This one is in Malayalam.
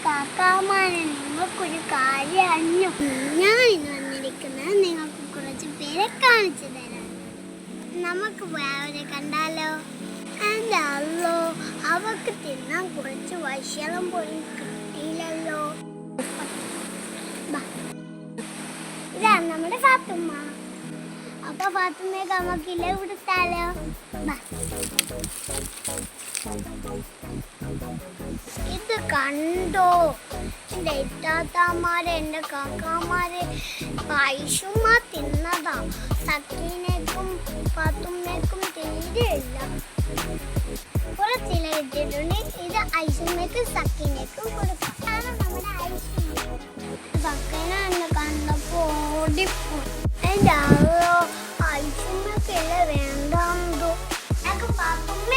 കാക്കാമാരെ നിങ്ങൾക്കൊരു കാര്യം അറിഞ്ഞു. ഞാൻ ഇന്ന് വന്നിരിക്കുന്നത് നിങ്ങൾക്ക് കുറച്ച് പേരെ കാണിച്ചു തരാം. നമുക്ക് അവരെ കണ്ടാലോ? എൻ്റെ അല്ലോ, അവർക്ക് തിന്നാൻ കുറച്ച് ഭക്ഷണം പോലും കിട്ടിയില്ലല്ലോ. ഇതാണ് നമ്മുടെ ഫാത്തുമ്മ. അപ്പൊ ഫാത്തുമ്മയൊക്കെ നമുക്കില്ല കൊടുത്താലോ? ഇത് കണ്ടോ, എൻ്റെ ഇത്താത്തമാരെ എൻ്റെ കാക്കാമാരെ ഐഷുമ്മ തിന്നതാ. സക്കീനേക്കും ഫാത്തുമ്മയ്ക്കും തീരെയില്ല. കുറച്ചില ഇട്ടിട്ടുണ്ട്. ഇത് ഐഷുമ്മയ്ക്കും സക്കീനേക്കും കൊടുക്കാം. കാരണം നമ്മുടെ ഐഷു സക്കീന എന്നെ കണ്ടപ്പോ ഓടിപ്പോയി. എൻ്റെ ഐഷുമ്മയ്ക്കില്ല വേണ്ടാന്തോ. ഫാത്തുമ്മ